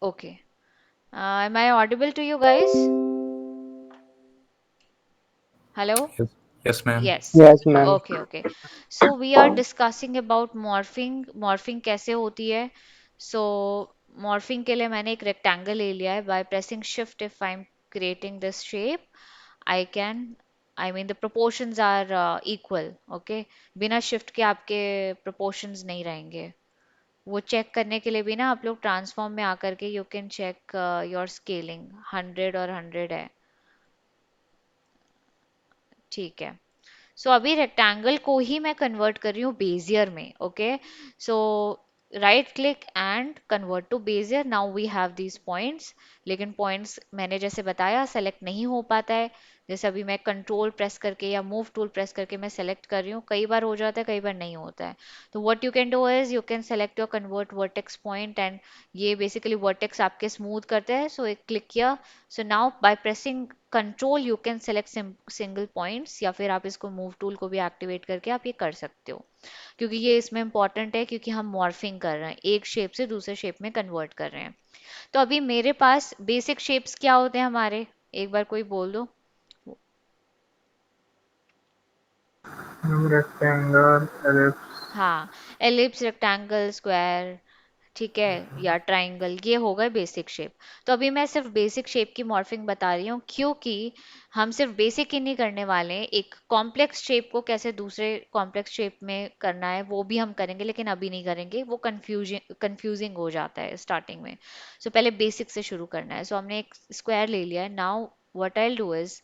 Okay. Am I audible to you guys? Hello? Yes, yes, ma'am. Yes. Yes, ma'am. Okay, okay. So we are discussing about morphing. Morphing कैसे होती है? So morphing के लिए मैंने एक rectangle ले लिया है. By pressing shift, if I'm creating this shape, I can, I mean the proportions are equal. Okay. बिना shift के आपके proportions नहीं रहेंगे. वो चेक करने के लिए भी ना आप लोग ट्रांसफॉर्म में आकर के you can check your scaling 100 है. ठीक है. सो अभी रेक्टेंगल को ही मैं कन्वर्ट कर रही हूँ बेजियर में. Okay. So right click and convert to Bezier. Now we have these points. लेकिन पॉइंट्स मैंने जैसे बताया सेलेक्ट नहीं हो पाता है. जैसे अभी मैं कंट्रोल प्रेस करके या मूव टूल प्रेस करके मैं सेलेक्ट कर रही हूँ, कई बार हो जाता है कई बार नहीं होता है. तो what you can do is you can select your convert vertex point and ये बेसिकली वर्टेक्स आपके स्मूथ करते हैं. सो एक क्लिक किया. So now by pressing control you can select single points, या फिर आप इसको मूव टूल को भी एक्टिवेट करके आप ये कर सकते हो. क्योंकि ये इसमें इंपॉर्टेंट है क्योंकि हम मॉर्फिंग कर रहे हैं, एक शेप से दूसरे शेप में कन्वर्ट कर रहे हैं. तो अभी मेरे पास बेसिक शेप्स क्या होते हैं हमारे, एक बार कोई बोल दो. Rectangle, ellipse. हाँ. एलिप्स, रेक्टेंगल, स्क्वायर, ठीक है, या ट्राइंगल, ये हो गए बेसिक शेप. तो अभी मैं सिर्फ बेसिक शेप की मॉर्फिंग बता रही हूँ क्योंकि हम सिर्फ बेसिक ही नहीं करने वाले हैं, एक कॉम्प्लेक्स शेप को कैसे दूसरे कॉम्प्लेक्स शेप में करना है वो भी हम करेंगे, लेकिन अभी नहीं करेंगे, वो कंफ्यूजिंग हो जाता है स्टार्टिंग में. सो पहले बेसिक से शुरू करना है. सो हमने एक स्क्वायर ले लिया है. Now what I do is,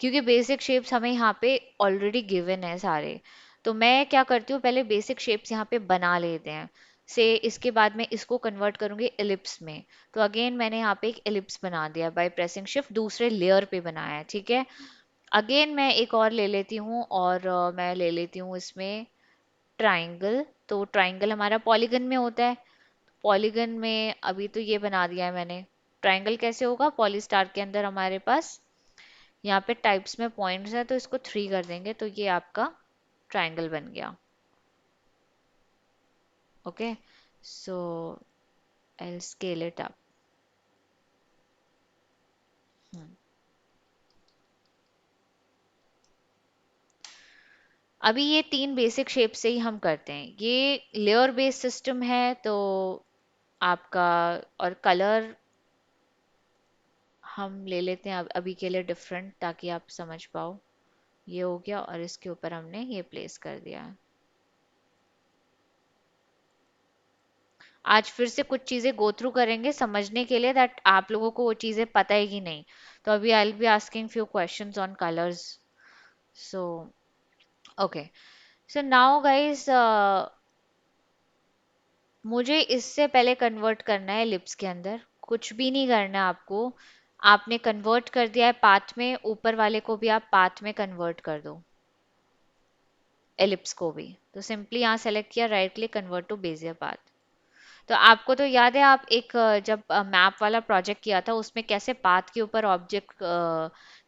क्योंकि बेसिक शेप्स हमें यहाँ पे ऑलरेडी गिवन है सारे, तो मैं क्या करती हूँ पहले बेसिक शेप्स यहाँ पे बना लेते हैं. से इसके बाद मैं इसको कन्वर्ट करूंगी एलिप्स में. तो अगेन मैंने यहाँ पे एक एलिप्स बना दिया बाय प्रेसिंग शिफ्ट, दूसरे लेयर पे बनाया है. ठीक है. अगेन मैं एक और ले लेती हूँ और मैं ले लेती हूँ इसमें ट्राइंगल. तो ट्राइंगल हमारा पॉलीगन में होता है. पॉलीगन में अभी तो ये बना दिया है मैंने. ट्राइंगल कैसे होगा, पॉलीस्टार के अंदर हमारे पास यहाँ पे टाइप्स में पॉइंट्स है तो इसको 3 कर देंगे तो ये आपका ट्राइंगल बन गया. Okay. So I scale it up. अभी ये 3 बेसिक शेप से ही हम करते हैं. ये लेयर बेस्ड सिस्टम है तो आपका, और कलर हम ले लेते हैं अभी के लिए डिफरेंट ताकि आप समझ पाओ. ये हो गया और इसके ऊपर हमने ये प्लेस कर दिया. आज फिर से कुछ चीजें गो थ्रू करेंगे समझने के लिए दैट आप लोगों को वो चीजें पता है कि नहीं. तो अभी आई will be asking few questions on colours. So okay. So now guys, मुझे इससे पहले कन्वर्ट करना है लिप्स के अंदर. कुछ भी नहीं करना है आपको. आपने कन्वर्ट कर दिया है पाथ में, ऊपर वाले को भी आप पाथ में कन्वर्ट कर दो, एलिप्स को भी. तो सिंपली यहाँ सेलेक्ट किया, right click, convert to Bezier path. तो आपको तो याद है आप एक जब मैप वाला प्रोजेक्ट किया था उसमें कैसे पाथ के ऊपर ऑब्जेक्ट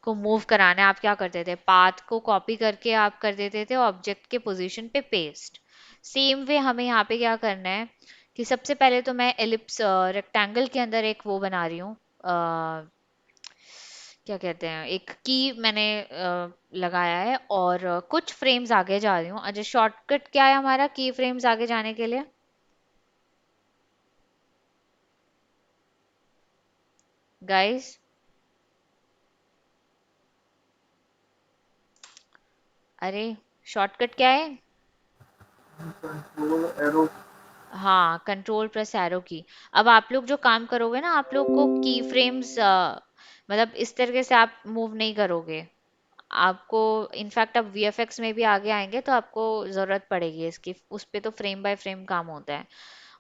को मूव कराना है, आप क्या करते थे, पाथ को कॉपी करके आप कर देते थे ऑब्जेक्ट के पोजीशन पे पेस्ट. सेम वे हमें यहाँ पे क्या करना है कि सबसे पहले तो मैं एलिप्स रेक्टेंगल के अंदर एक वो बना रही हूँ, क्या कहते हैं, एक की मैंने लगाया है और कुछ फ्रेम्स आगे जा रही हूँ. अच्छा, शॉर्टकट क्या है हमारा की फ्रेम्स आगे जाने के लिए, गाइस? अरे, शॉर्टकट क्या है? Control arrow. हाँ, कंट्रोल प्लस एरो की. अब आप लोग जो काम करोगे ना, आप लोग को की फ्रेम्स मतलब इस तरीके से आप मूव नहीं करोगे. आपको इनफैक्ट अब वीएफएक्स में भी आगे आएंगे तो आपको ज़रूरत पड़ेगी इसकी, उस पे तो फ्रेम बाय फ्रेम काम होता है.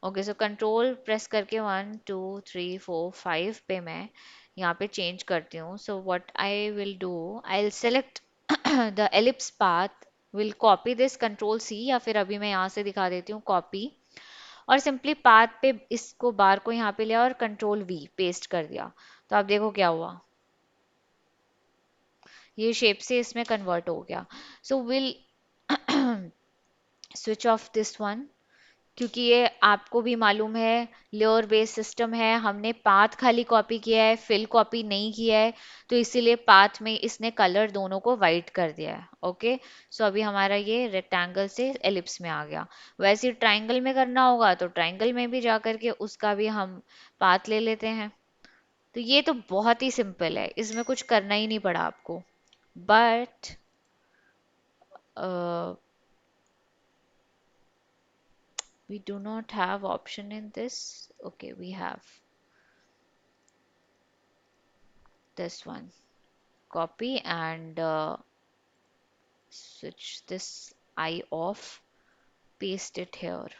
ओके. सो कंट्रोल प्रेस करके 1 2 3 4 5 पे मैं यहाँ पे चेंज करती हूँ. So what I will do, I will select the ellipse path, will copy this, control C, या फिर अभी मैं यहाँ से दिखा देती हूँ कॉपी, और सिंपली पाथ पे इसको बार को यहाँ पे लिया और कंट्रोल वी पेस्ट कर दिया. तो आप देखो क्या हुआ, ये शेप से इसमें कन्वर्ट हो गया. So will switch off this one. क्योंकि ये आपको भी मालूम है, लेयर बेस्ड सिस्टम है, हमने पाथ खाली कॉपी किया है, फिल कॉपी नहीं किया है, तो इसीलिए पाथ में इसने कलर दोनों को वाइट कर दिया है। ओके, सो अभी हमारा ये रेक्टेंगल से एलिप्स में आ गया। वैसे ट्राइंगल में करना होगा तो ट्राइंगल में भी जा करके उसका भी हम पाथ ले लेते हैं। तो ये तो बहुत ही सिंपल है, इसमें कुछ करना ही नहीं पड़ा आपको। But we do not have option in this. Okay, we have this one. Copy and switch this eye off, paste it here.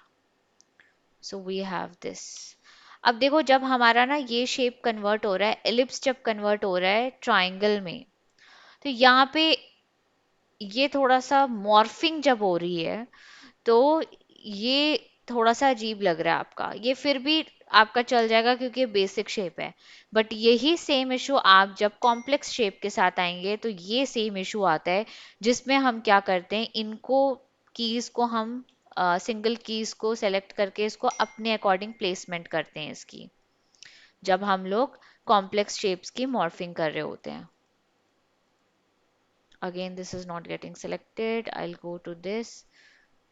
So we have this. अब देखो, जब हमारा ना ये शेप कन्वर्ट हो रहा है, एलिप्स जब कन्वर्ट हो रहा है ट्राइंगल में, तो यहाँ पे ये थोड़ा सा मॉर्फिंग जब हो रही है, तो ये थोड़ा सा अजीब लग रहा है आपका। ये फिर भी आपका चल जाएगा क्योंकि बेसिक शेप है। बट यही सेम इशू आप जब कॉम्प्लेक्स शेप के साथ आएंगे तो ये सेम इशू आता है, जिसमें हम क्या करते हैं, इनको कीज को हम सिंगल कीज को सेलेक्ट करके इसको अपने अकॉर्डिंग प्लेसमेंट करते हैं इसकी, जब हम लोग कॉम्प्लेक्स शेप्स की मॉर्फिंग कर रहे होते हैं। Again, this is not getting selected. I'll go to this,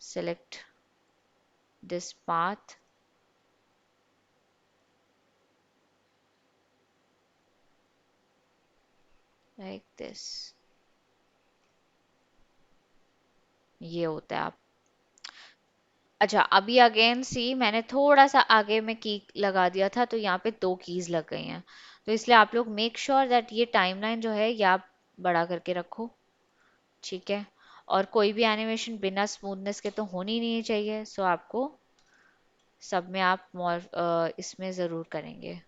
select this path like this. ये होता है आप। अच्छा, अभी अगेन सी मैंने थोड़ा सा आगे में की लगा दिया था, तो यहाँ पे दो कीज लग गई हैं। तो इसलिए आप लोग मेक श्योर दैट ये टाइमलाइन जो है ये आप बड़ा करके रखो। ठीक है, और कोई भी एनिमेशन बिना स्मूथनेस के तो होनी नहीं चाहिए, सो आपको सब में आप इसमें ज़रूर करेंगे।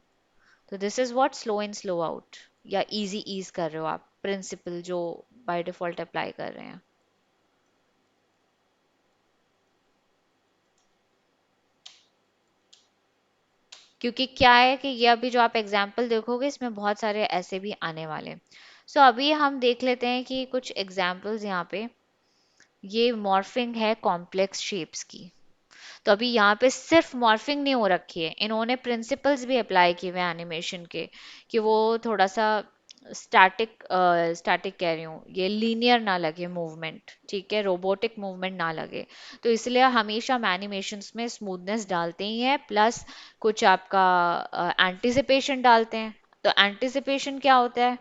तो this is what slow in slow out, या इजी ईज कर रहे हो आप, प्रिंसिपल जो बाय डिफॉल्ट अप्लाई कर रहे हैं। क्योंकि क्या है कि ये अभी जो आप एग्जाम्पल देखोगे इसमें बहुत सारे ऐसे भी आने वाले हैं। सो अभी हम देख लेते हैं कि कुछ एग्जाम्पल्स यहाँ पे, ये मॉर्फिंग है कॉम्प्लेक्स शेप्स की। तो अभी यहाँ पे सिर्फ मॉर्फिंग नहीं हो रखी है, इन्होंने प्रिंसिपल्स भी अप्लाई किए हुए हैं एनिमेशन के, कि वो थोड़ा सा स्टैटिक स्टैटिक कह रही हूँ, ये लीनियर ना लगे मूवमेंट, ठीक है, रोबोटिक मूवमेंट ना लगे। तो इसलिए हमेशा हम एनिमेशंस में स्मूथनेस डालते ही हैं, प्लस कुछ आपका एंटिसिपेशन डालते हैं। तो एंटिसिपेशन क्या होता है?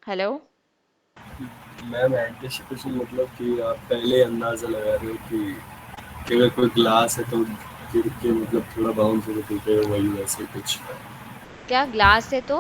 हेलो? मैम एंटिसिपेशन मतलब कि आप पहले अंदाजा लगा रहे हो कि अगर कोई ग्लास है तो गिर के मतलब थोड़ा बाउंस होकर टूटेगा, वही वैसे कुछ। क्या ग्लास है तो?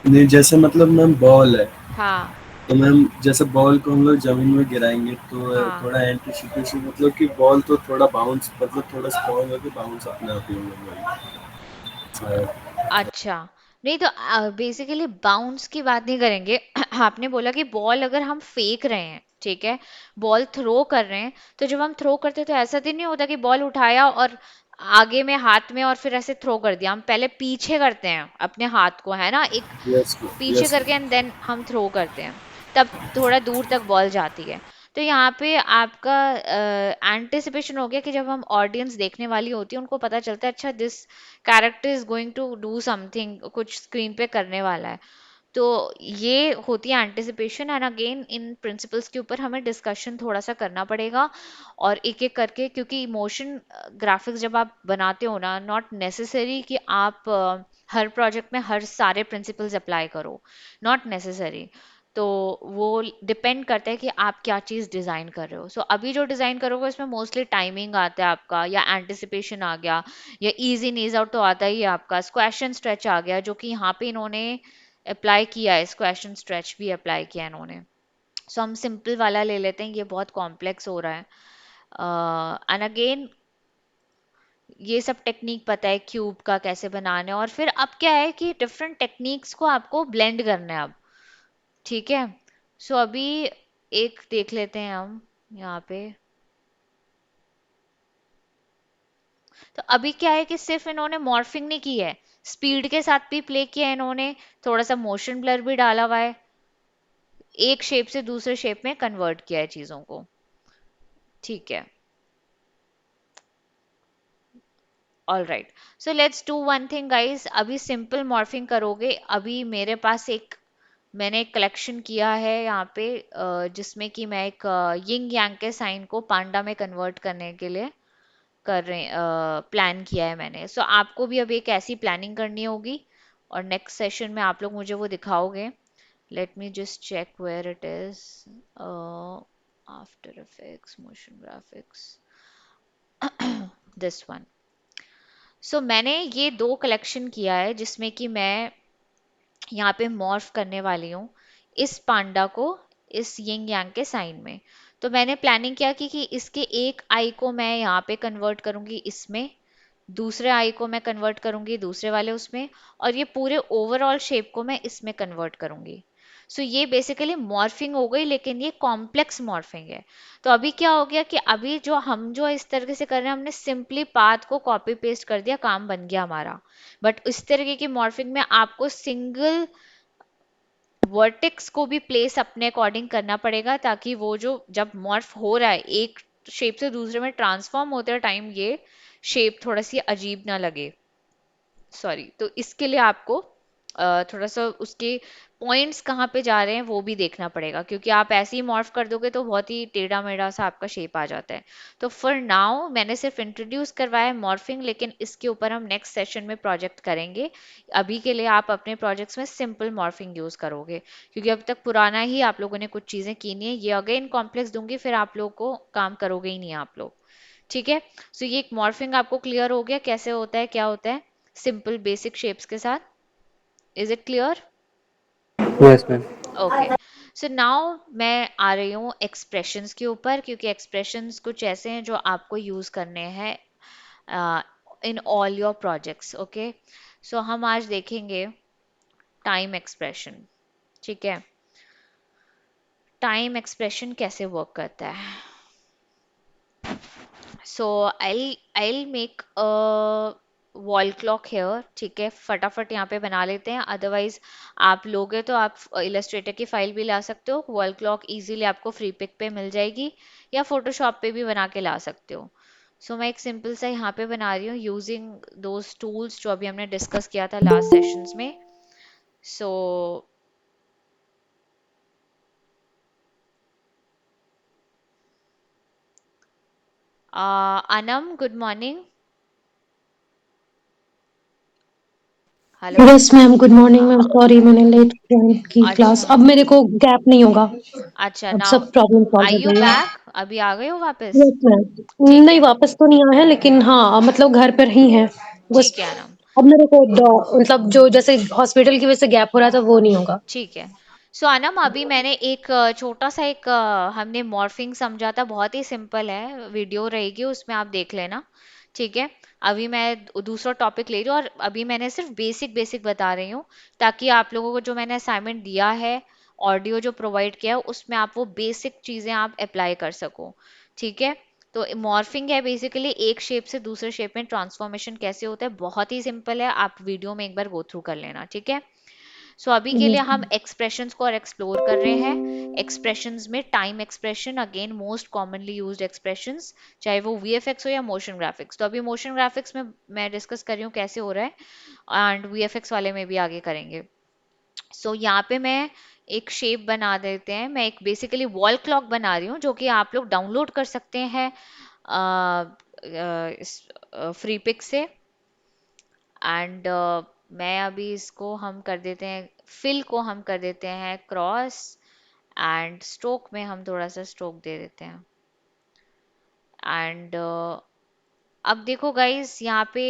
नहीं, जैसे मतलब मैम बॉल है, हाँ। तो मैम जैसे बॉल को हम लोग जमीन में गिराएंगे तो हाँ। थोड़ा एंटिसिपेशन मतलब कि बॉल तो थोड़ा बाउंस मतलब थोड़ा स्ट्रॉन्ग होकर बाउंस अपने आप ही होगा, वही शायद। अच्छा, नहीं तो बेसिकली बाउंस की बात नहीं करेंगे। आपने बोला कि बॉल अगर हम फेंक रहे हैं, ठीक है, बॉल थ्रो कर रहे हैं, तो जब हम थ्रो करते हैं तो ऐसा तो नहीं होता कि बॉल उठाया और आगे में हाथ में और फिर ऐसे थ्रो कर दिया। हम पहले पीछे करते हैं अपने हाथ को, है ना, एक यस पीछे यस। करके एंड देन हम थ्रो करते हैं, तब थोड़ा दूर तक बॉल जाती है। तो यहाँ पे आपका एंटिसिपेशन हो गया कि जब हम ऑडियंस देखने वाली होती है उनको पता चलता है अच्छा this character is going to do something, कुछ स्क्रीन पे करने वाला है। तो ये होती है anticipation. And again in principles के ऊपर हमें डिस्कशन थोड़ा सा करना पड़ेगा, और एक एक करके, क्योंकि इमोशन ग्राफिक्स जब आप बनाते हो ना, नॉट नेसेसरी कि आप हर प्रोजेक्ट में हर सारे प्रिंसिपल्स अप्लाई करो, नॉट नेसेसरी। तो वो डिपेंड करता है कि आप क्या चीज़ डिज़ाइन कर रहे हो। सो अभी जो डिज़ाइन करोगे उसमें मोस्टली टाइमिंग आता है आपका, या एंटिसिपेशन आ गया, या इजी नीज आउट तो आता ही है आपका, स्क्वैश एंड स्ट्रेच आ गया, जो कि यहाँ पे इन्होंने अप्लाई किया है, स्क्वैश एंड स्ट्रेच भी अप्लाई किया है इन्होंने। सो हम सिंपल वाला ले लेते हैं, ये बहुत कॉम्प्लेक्स हो रहा है। एंड अगेन ये सब टेक्निक पता है क्यूब का कैसे बनाना है, और फिर अब क्या है कि डिफरेंट टेक्निक्स को आपको ब्लेंड करना है अब। ठीक है, सो अभी एक देख लेते हैं हम यहाँ पे। तो अभी क्या है कि सिर्फ इन्होंने मॉर्फिंग नहीं की है, स्पीड के साथ भी प्ले किया है इन्होंने, थोड़ा सा मोशन ब्लर भी डाला हुआ है, एक शेप से दूसरे शेप में कन्वर्ट किया है चीजों को। ठीक है, all right. So let's do one thing guys, अभी सिंपल मॉर्फिंग करोगे। अभी मेरे पास एक, मैंने एक कलेक्शन किया है यहाँ पे, जिसमें कि मैं एक यिंग यांग के साइन को पांडा में कन्वर्ट करने के लिए कर रहे प्लान किया है मैंने। सो आपको भी अब एक ऐसी प्लानिंग करनी होगी, और नेक्स्ट सेशन में आप लोग मुझे वो दिखाओगे। Let me just check where it is, after effects, motion graphics, this one. So मैंने ये दो कलेक्शन किया है जिसमें कि मैं यहाँ पे मॉर्फ करने वाली हूँ इस पांडा को इस यिंग यांग के साइन में। तो मैंने प्लानिंग किया कि इसके एक आई को मैं यहाँ पे कन्वर्ट करूंगी इसमें, दूसरे आई को मैं कन्वर्ट करूंगी दूसरे वाले उसमें, और ये पूरे ओवरऑल शेप को मैं इसमें कन्वर्ट करूंगी। सो ये बेसिकली मॉर्फिंग हो गई, लेकिन ये कॉम्प्लेक्स मॉर्फिंग है। तो अभी क्या हो गया कि अभी जो हम जो इस तरीके से कर रहे हैं, हमने सिंपली पाथ को कॉपी पेस्ट कर दिया, काम बन गया हमारा। बट इस तरीके की मॉर्फिंग में आपको सिंगल वर्टेक्स को भी प्लेस अपने अकॉर्डिंग करना पड़ेगा, ताकि वो जो जब मॉर्फ हो रहा है एक शेप से दूसरे में ट्रांसफॉर्म होते टाइम ये शेप थोड़ा सी अजीब ना लगे। सॉरी, तो इसके लिए आपको थोड़ा सा उसके पॉइंट्स कहाँ पे जा रहे हैं वो भी देखना पड़ेगा, क्योंकि आप ऐसे ही मॉर्फ कर दोगे तो बहुत ही टेढ़ा मेढ़ा सा आपका शेप आ जाता है। तो फॉर नाउ मैंने सिर्फ इंट्रोड्यूस करवाया है मॉर्फिंग, लेकिन इसके ऊपर हम नेक्स्ट सेशन में प्रोजेक्ट करेंगे। अभी के लिए आप अपने प्रोजेक्ट्स में सिंपल मॉर्फिंग यूज करोगे, क्योंकि अब तक पुराना ही आप लोगों ने कुछ चीजें की नहीं है। ये अगेन कॉम्प्लेक्स दूंगी, फिर आप लोग को काम करोगे ही नहीं आप लोग। ठीक है, सो ये एक मॉर्फिंग आपको क्लियर हो गया कैसे होता है क्या होता है, सिंपल बेसिक शेप्स के साथ। Is it clear? Yes ma'am. Okay, so now मैं आ रही हूँ एक्सप्रेशंस के ऊपर, क्योंकि एक्सप्रेशंस कुछ ऐसे हैं जो आपको यूज करने हैं in all your projects. Okay, so हम आज देखेंगे टाइम एक्सप्रेशन। ठीक है, टाइम एक्सप्रेशन कैसे वर्क करता है। So I'll make a wall clock here. ठीक है, फटाफट यहाँ पे बना लेते हैं, अदरवाइज आप लोगे तो आप इलस्ट्रेटर की फाइल भी ला सकते हो। वॉल क्लॉक इजीली आपको फ्री पिक पे मिल जाएगी, या फोटोशॉप पे भी बना के ला सकते हो। सो मैं एक सिंपल सा यहाँ पे बना रही हूँ यूजिंग दोज टूल्स जो अभी हमने डिस्कस किया था लास्ट सेशंस में। So Anam, good morning. Hello. Yes ma'am, good morning हाँ, मैम। सॉरी मैंने लेट ज्वाइन की क्लास। अच्छा अब मेरे को गैप नहीं होगा। अच्छा, अब नाउ सब प्रॉब्लम सॉल्व आई हो यू गई है। बैक, अभी आ गए हो वापस? यस मैम, ठीक नहीं है, वापस तो नहीं आया है, लेकिन हाँ मतलब घर पर ही है बस। ठीक है अनम। अब मेरे को मतलब जो जैसे हॉस्पिटल की वजह से गैप हो रहा था वो नहीं होगा। ठीक है, सो अनम अभी मैंने एक छोटा सा एक हमने मॉर्फिंग समझा था, बहुत ही सिंपल है, वीडियो रहेगी उसमें आप देख लेना। ठीक है, अभी मैं दूसरा टॉपिक ले रही हूँ, और अभी मैंने सिर्फ बेसिक बेसिक बता रही हूँ, ताकि आप लोगों को जो मैंने असाइनमेंट दिया है, ऑडियो जो प्रोवाइड किया है, उसमें आप वो बेसिक चीज़ें आप अप्लाई कर सको। ठीक है, तो मॉर्फिंग है बेसिकली एक शेप से दूसरे शेप में ट्रांसफॉर्मेशन कैसे होता है, बहुत ही सिंपल है, आप वीडियो में एक बार गो थ्रू कर लेना। ठीक है, सो अभी के लिए यस हम एक्सप्रेशंस को और एक्सप्लोर कर रहे हैं। एक्सप्रेशंस में time expression again most commonly used expressions, चाहे वो वीएफएक्स हो या मोशन ग्राफिक्स। तो अभी मोशन ग्राफिक्स में मैं डिस्कस कर रही हूँ कैसे हो रहा है, एंड वीएफएक्स वाले में भी आगे करेंगे। सो यहाँ पे मैं एक शेप बना देते हैं, मैं एक बेसिकली वॉल क्लॉक बना रही हूँ, जो कि आप लोग डाउनलोड कर सकते हैं इस फ्री पिक से। एंड मैं अभी इसको हम कर देते हैं, फिल को हम कर देते हैं क्रॉस, एंड स्ट्रोक में हम थोड़ा सा स्ट्रोक दे देते हैं। एंड अब देखो गाइस, यहाँ पे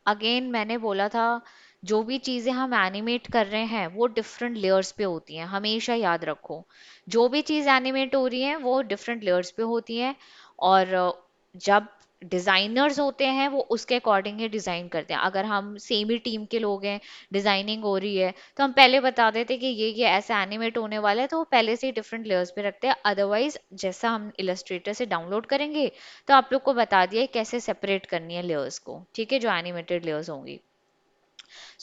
अगेन मैंने बोला था, जो भी चीजें हम एनिमेट कर रहे हैं वो डिफरेंट लेयर्स पे होती हैं, हमेशा याद रखो। जो भी चीज एनिमेट हो रही है वो डिफरेंट लेयर्स पे होती हैं, और जब डिजाइनर्स होते हैं वो उसके अकॉर्डिंग ही डिजाइन करते हैं। अगर हम सेम ही टीम के लोग हैं, डिजाइनिंग हो रही है, तो हम पहले बता देते कि ये ऐसा एनिमेट होने वाला है, तो वो पहले से ही डिफरेंट लेयर्स पे रखते हैं। अदरवाइज जैसा हम इलस्ट्रेटर से डाउनलोड करेंगे, तो आप लोग को बता दिया है कैसे सेपरेट करनी है लेयर्स को। ठीक है, जो एनिमेटेड लेयर्स होंगी।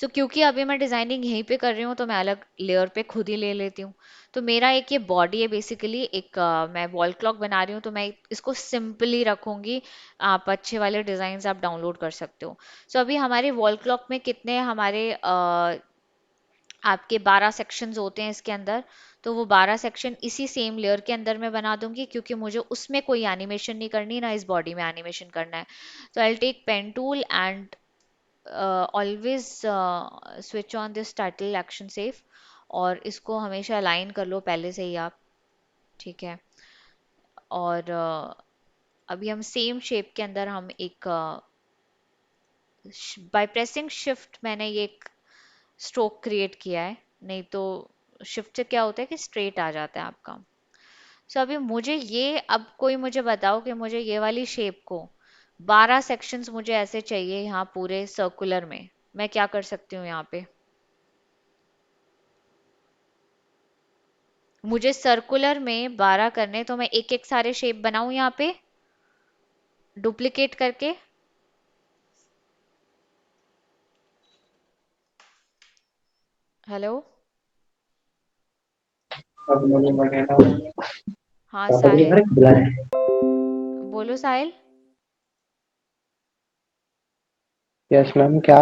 क्योंकि अभी मैं डिजाइनिंग यहीं पे कर रही हूँ तो मैं अलग लेयर पे खुद ही ले लेती हूँ। तो मेरा एक ये बॉडी है बेसिकली, एक मैं वॉल क्लॉक बना रही हूँ तो मैं इसको सिंपली रखूंगी। आप अच्छे वाले डिजाइन आप डाउनलोड कर सकते हो। अभी हमारे वॉल क्लॉक में कितने हमारे आपके 12 सेक्शंस होते हैं इसके अंदर। तो वो 12 सेक्शन इसी सेम लेयर के अंदर मैं बना दूंगी, क्योंकि मुझे उसमें कोई एनिमेशन नहीं करनी, ना इस बॉडी में एनिमेशन करना है। तो I take pen tool and always switch on this title action save, और इसको हमेशा अलाइन कर लो पहले से ही आप। ठीक है। और अभी हम सेम शेप के अंदर हम एक बाय प्रेसिंग शिफ्ट मैंने ये एक स्ट्रोक क्रिएट किया है। नहीं तो शिफ्ट से क्या होता है कि स्ट्रेट आ जाता है आपका। अभी मुझे ये, अब कोई मुझे बताओ कि मुझे ये वाली शेप को 12 सेक्शंस मुझे ऐसे चाहिए यहाँ पूरे सर्कुलर में, मैं क्या कर सकती हूँ यहाँ पे? मुझे सर्कुलर में 12 करने, तो मैं एक एक सारे शेप बनाऊं यहाँ पे डुप्लीकेट करके। हेलो। हाँ साहिल, बोलो साहिल। यस मैम, क्या?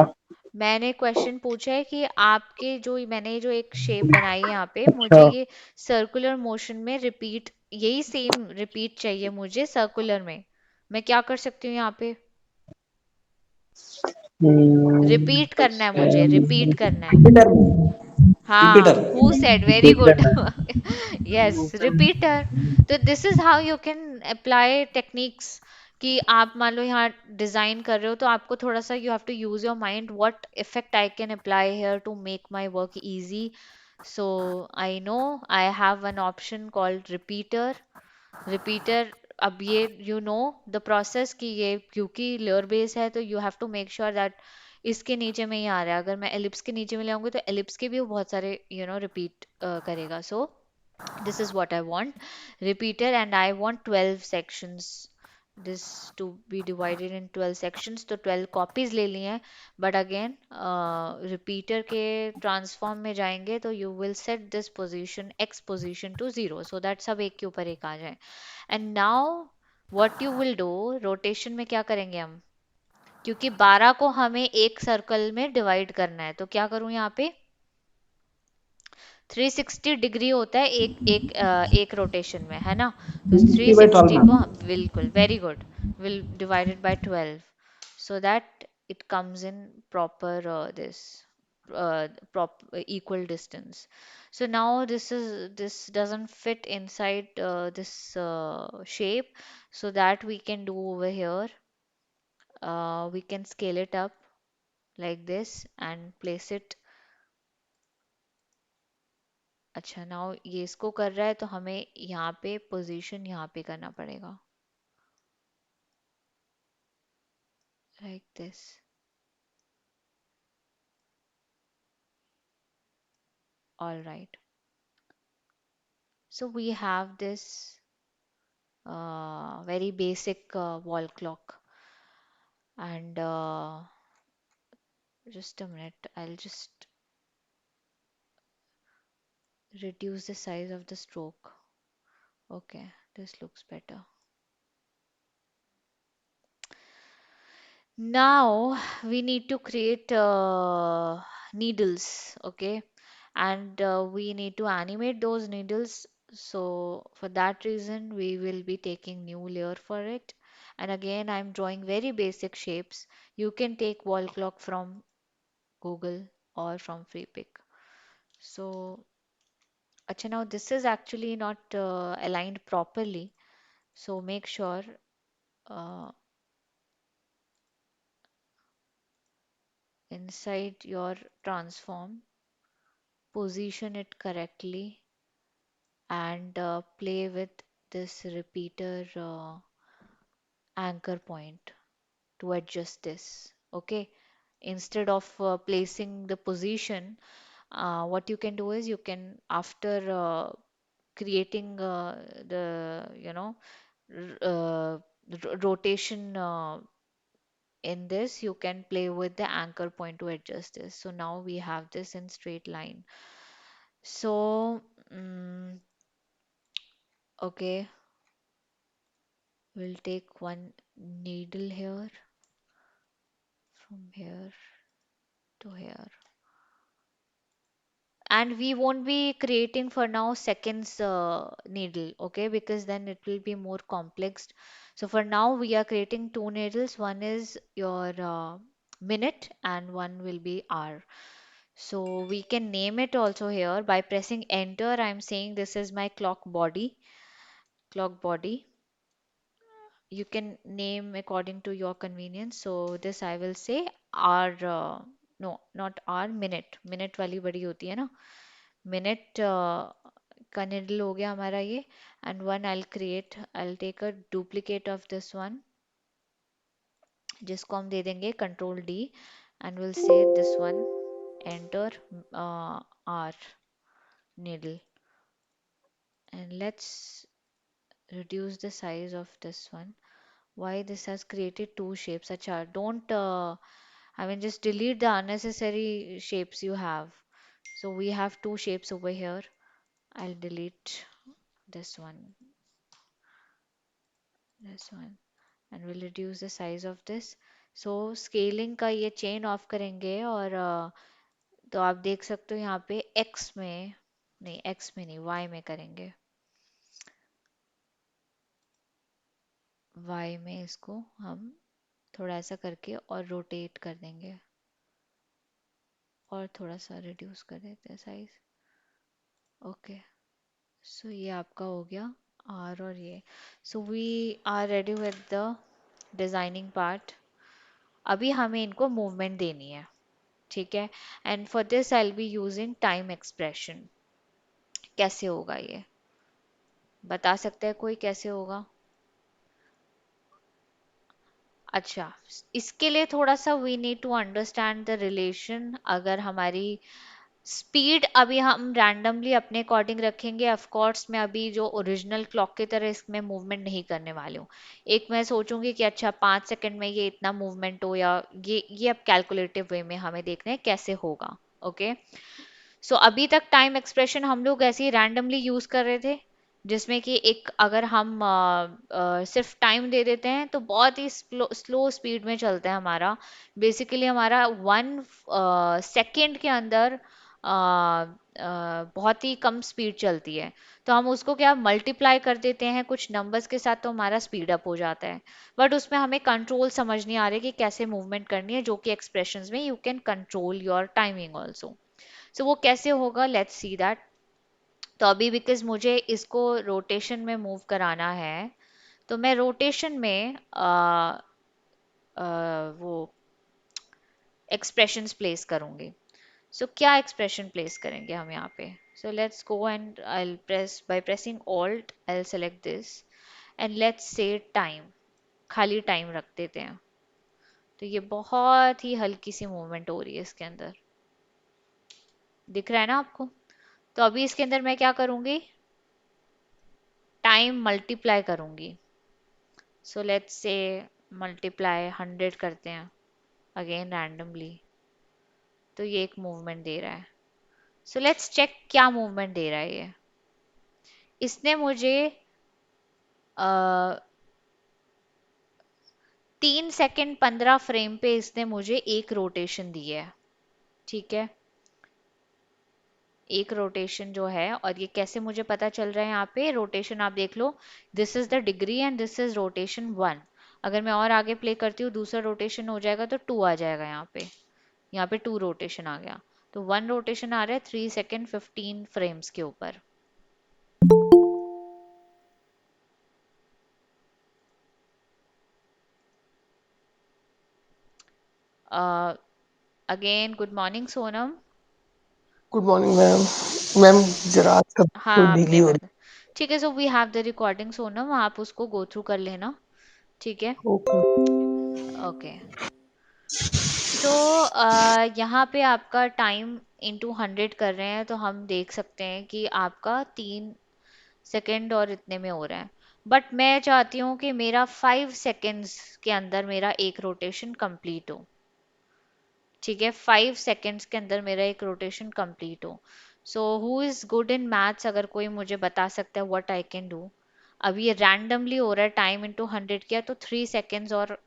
मैंने क्वेश्चन पूछा है कि आपके जो मैंने जो एक शेप बनाई है यहाँ पे, अच्छा। मुझे ये सर्कुलर मोशन में रिपीट, यही सेम रिपीट चाहिए मुझे सर्कुलर में। मैं क्या कर सकती हूँ यहाँ पे? रिपीट करना है, मुझे रिपीट करना है। रिपीटर। हाँ, repeater. Who said, very good. Yes, repeater. तो this is how you can apply techniques. कि आप मान लो यहाँ डिजाइन कर रहे हो, तो आपको थोड़ा सा you have to use your mind, what effect I can apply here to make my work easy. So I know I have one option called repeater. Repeater, अब ये यू नो द प्रोसेस, कि ये क्योंकि layer base है तो you have to make sure that इसके नीचे में ही आ रहा है। अगर मैं एलिप्स के नीचे में ले आऊंगी तो एलिप्स के भी वो बहुत सारे रिपीट करेगा। सो this is what I want, repeater, and I want 12 sections, this to be divided in 12 sections। तो 12 copies ले ली हैं। but again repeater के transform में जाएंगे तो you will set this position x position to 0, so that सब एक के ऊपर एक आ जाए। and now what you will do, rotation में क्या करेंगे हम? क्योंकि 12 को हमें एक सर्कल में डिवाइड करना है, तो क्या करूं यहाँ पे? 360 डिग्री होता है एक रोटेशन में, है ना? तो 360/12 360 मैम। को, बिल्कुल, very good, will divided by 12, so that it comes in proper this equal distance। so now this doesn't fit inside this shape, so that we can do over here, we can scale it up like this and place it। अच्छा, now ये इसको कर रहा है तो हमें यहाँ पे पोजीशन यहाँ पे करना पड़ेगा, like this. All right, so we have this very basic wall clock, and just a minute, I'll just reduce the size of the stroke. Okay, this looks better. Now we need to create needles, okay, and we need to animate those needles. So for that reason, we will be taking new layer for it. And again, I'm drawing very basic shapes. You can take wall clock from Google or from Freepik. So, acha, now this is actually not aligned properly. So make sure uh, inside your transform, position it correctly, and play with this repeater anchor point to adjust this. Okay, instead of placing the position, what you can do is you can, after creating the r- uh, rotation in this you can play with the anchor point to adjust this. So now we have this in straight line. So okay, we'll take one needle here from here to here, and we won't be creating for now seconds needle, okay, because then it will be more complex. So for now we are creating two needles, one is your minute and one will be hour. So we can name it also here by pressing enter. I'm saying this is my clock body. You can name according to your convenience. So this I will say hour, no, not hour, minute वाली बड़ी होती है ना, minute का needle हो गया हमारा ये. And one I'll take a duplicate of this one, जिसको हम दे देंगे control D, and we'll say this one enter R needle, and let's reduce the size of this one. Why this has created two shapes? Acha, don't I mean just delete the unnecessary shapes you have. So we have two shapes over here. I'll delete this one, and we'll reduce the size of this. So scaling का ये chain off करेंगे, और तो आप देख सकते हो यहाँ पे x में नहीं, x में नहीं, y में करेंगे. y में इसको हम थोड़ा ऐसा करके और रोटेट कर देंगे, और थोड़ा सा रिड्यूस कर देते हैं साइज. ओके, सो ये आपका हो गया आर और ये. So we are ready with the designing part. अभी हमें इनको मूवमेंट देनी है, ठीक है. And for this I will be using time expression. कैसे होगा ये बता सकते हैं कोई, कैसे होगा? अच्छा, इसके लिए थोड़ा सा we need to understand the relation. अगर हमारी स्पीड अभी हम रैंडमली अपने अकॉर्डिंग रखेंगे, ऑफ कोर्स मैं अभी जो ओरिजिनल क्लॉक की तरह इसमें मूवमेंट नहीं करने वाली हूँ. एक मैं सोचूंगी कि अच्छा 5 सेकंड में ये इतना मूवमेंट हो, या ये अब कैलकुलेटिव वे में हमें देखना है कैसे होगा. ओके, सो अभी तक टाइम एक्सप्रेशन हम लोग ऐसे ही रैंडमली यूज कर रहे थे, जिसमें कि एक अगर हम सिर्फ टाइम दे देते हैं तो बहुत ही स्लो स्पीड में चलता है हमारा. बेसिकली हमारा 1 सेकेंड के अंदर बहुत ही कम स्पीड चलती है. तो हम उसको क्या मल्टीप्लाई कर देते हैं कुछ नंबर्स के साथ, तो हमारा स्पीड अप हो जाता है. बट उसमें हमें कंट्रोल समझ नहीं आ रही कि कैसे मूवमेंट करनी है, जो कि एक्सप्रेशंस में you can control your timing also. So वो कैसे होगा, लेट्स सी दैट. तो अभी बिकॉज मुझे इसको रोटेशन में मूव कराना है, तो मैं रोटेशन में वो एक्सप्रेशंस प्लेस करूंगी. सो क्या एक्सप्रेशन प्लेस करेंगे हम यहाँ पे? So let's go and I press by pressing alt, I select this, and let's say time. खाली टाइम रख देते हैं. तो ये बहुत ही हल्की सी मूवमेंट हो रही है इसके अंदर, दिख रहा है ना आपको? तो अभी इसके अंदर मैं क्या करूंगी, टाइम मल्टीप्लाई करूंगी. सो लेट्स से मल्टीप्लाई 100 करते हैं अगेन रैंडमली. तो ये एक मूवमेंट दे रहा है. सो लेट्स चेक क्या मूवमेंट दे रहा है ये. इसने मुझे 3 सेकंड 15 फ्रेम पे इसने मुझे एक रोटेशन दी है, ठीक है, एक रोटेशन जो है. और ये कैसे मुझे पता चल रहा है, यहाँ पे रोटेशन आप देख लो, this is the degree and this is rotation 1. अगर मैं और आगे प्ले करती हूँ दूसरा रोटेशन हो जाएगा तो 2 आ जाएगा यहाँ पे. यहाँ पे 2 रोटेशन आ गया. तो 1 रोटेशन आ रहा है 3 सेकंड 15 फ्रेम्स के ऊपर. Again good morning Sonam. Good morning ma'am. Ma'am जरा आज का हाँ थोड़ी ढीली आपने हो बता, ठीक है. So we have the recording Sonam, आप उसको गो थ्रू कर लेना, ठीक है. रही. ओके. ओके, सो यहाँ पे आपका टाइम इंटू 100 कर रहे हैं, तो हम देख सकते हैं कि आपका 3 सेकंड और इतने में हो रहा है. बट मैं चाहती हूँ कि मेरा 5 सेकेंड्स के अंदर मेरा एक रोटेशन कंप्लीट हो। ठीक है, 5 सेकेंड्स के अंदर मेरा एक रोटेशन कंप्लीट हो। So who is good in maths, अगर कोई मुझे बता सकता है व्हाट आई कैन डू। अभी ये रैंडमली हो रहा है, टाइम इंटू 100 किया तो 3 सेकेंड्स और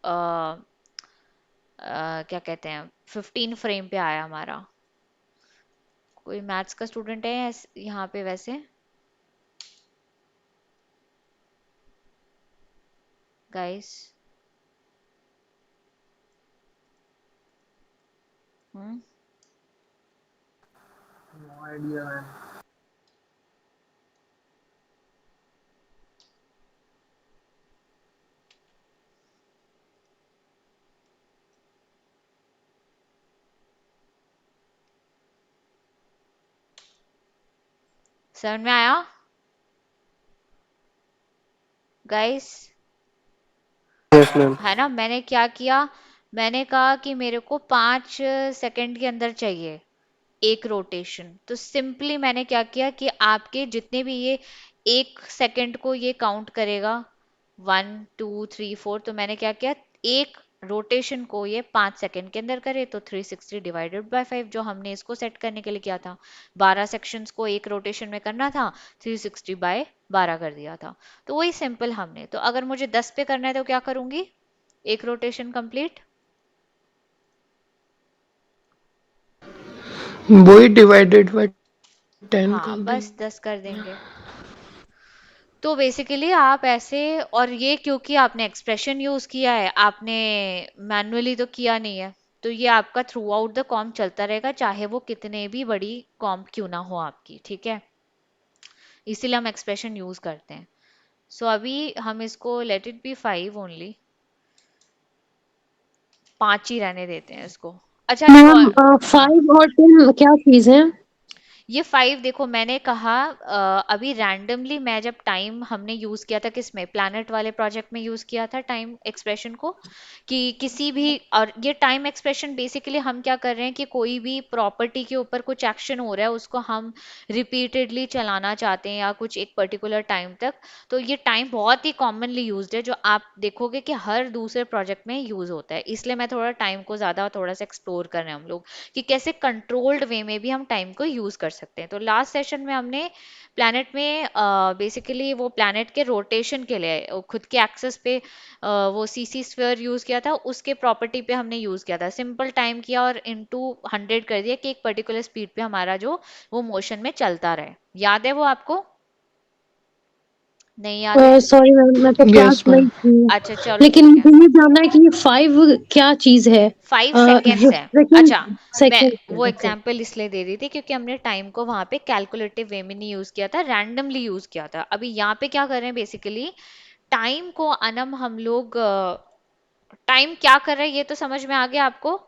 क्या कहते हैं 15 फ्रेम पे आया हमारा। कोई मैथ्स का स्टूडेंट है यहाँ पे वैसे, गाइस? हम्म। No idea, man. समझ में आया गाइस? Yes ma'am. है ना, मैंने क्या किया, मैंने कहा कि मेरे को 5 सेकंड के अंदर चाहिए एक रोटेशन। तो सिंपली मैंने क्या किया कि आपके जितने भी ये 1 सेकंड को ये काउंट करेगा, 1 2 3 4, तो मैंने क्या किया, एक रोटेशन को ये 5 सेकंड के अंदर करे तो 360 डिवाइडेड बाय 5, जो हमने इसको सेट करने के लिए किया था। 12 सेक्शंस को एक रोटेशन में करना था, 360/12 कर दिया था। तो वही सिंपल हमने, तो अगर मुझे 10 पे करना है तो क्या करूंगी, एक रोटेशन कंप्लीट। वही डिवाइडेड बाय 10 हाँ, कर बस देंगे। 10 कर देंगे। तो बेसिकली आप ऐसे, और ये क्योंकि आपने एक्सप्रेशन यूज किया है, आपने मैन्युअली तो किया नहीं है, तो ये आपका थ्रू आउट द कॉम चलता रहेगा, चाहे वो कितने भी बड़ी कॉम क्यों ना हो आपकी। ठीक है, इसीलिए हम एक्सप्रेशन यूज करते हैं। सो अभी हम इसको लेट इट बी 5 ओनली, 5 ही रहने देते हैं इसको। अच्छा मैम हाँ, 5 और 10 क्या चीज है? ये 5 देखो, मैंने कहा अभी रैंडमली मैं जब टाइम हमने यूज किया था किसमें, प्लैनेट वाले प्रोजेक्ट में यूज किया था टाइम एक्सप्रेशन को, कि किसी भी, और ये टाइम एक्सप्रेशन बेसिकली हम क्या कर रहे हैं कि कोई भी प्रॉपर्टी के ऊपर कुछ एक्शन हो रहा है उसको हम रिपीटेडली चलाना चाहते हैं या कुछ एक पर्टिकुलर टाइम तक। तो ये टाइम बहुत ही कॉमनली यूज्ड है, जो आप देखोगे कि हर दूसरे प्रोजेक्ट में यूज होता है। इसलिए मैं थोड़ा टाइम को ज्यादा थोड़ा सा एक्सप्लोर कर रहे हैं हम लोग, कि कैसे कंट्रोल्ड वे में भी हम टाइम को यूज कर सकते हैं। तो लास्ट सेशन में हमने प्लैनेट में बेसिकली वो प्लैनेट के रोटेशन के लिए खुद के एक्सेस पे वो सीसी स्फीयर यूज किया था, उसके प्रॉपर्टी पे हमने यूज किया था, सिंपल टाइम किया और इनटू 100 कर दिया कि एक पर्टिकुलर स्पीड पे हमारा जो वो मोशन में चलता रहे। याद है वो आपको? नहीं याद है? सॉरी मैम, मैं तो क्लास यस में ही मैम। थी। अच्छा चलो लेकिन ठीक है। मुझे ये जानना है कि ये 5 क्या चीज है? 5 सेकेंड्स है। सेकंड, अच्छा, मैं सेकंड, वो ओके। एग्जाम्पल इसलिए दे रही थी क्योंकि हमने टाइम को वहां पे कैलकुलेटिव वे में नहीं यूज किया था, रैंडमली यूज किया था। अभी यहाँ पे क्या कर रहे हैं बेसिकली, टाइम को अनम हम लोग, टाइम क्या कर रहे हैं ये तो समझ में आ गया आपको?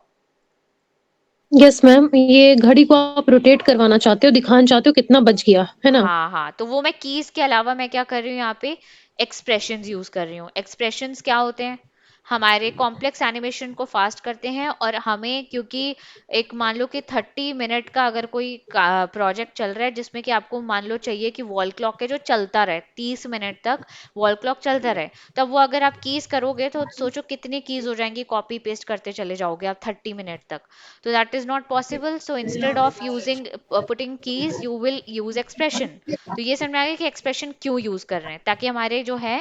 यस मैम, ये घड़ी को आप रोटेट करवाना चाहते हो, दिखाना चाहते हो कितना बच गया, है ना? हाँ हाँ, तो वो मैं कीज के अलावा मैं क्या कर रही हूँ यहाँ पे, एक्सप्रेशंस यूज कर रही हूँ। एक्सप्रेशंस क्या होते हैं, हमारे कॉम्प्लेक्स एनिमेशन को फास्ट करते हैं, और हमें क्योंकि एक मान लो कि 30 मिनट का अगर कोई प्रोजेक्ट चल रहा है जिसमें कि आपको मान लो चाहिए कि वॉल क्लॉक के जो चलता रहे 30 मिनट तक, वॉल क्लॉक चलता रहे, तब वो अगर आप कीज करोगे तो सोचो कितनी कीज हो जाएंगी, कॉपी पेस्ट करते चले जाओगे आप 30 मिनट तक। तो that is not possible, so instead of using putting keys you will use expression. तो ये समझ में आ गया कि एक्सप्रेशन क्यों यूज कर रहे हैं, ताकि हमारे जो है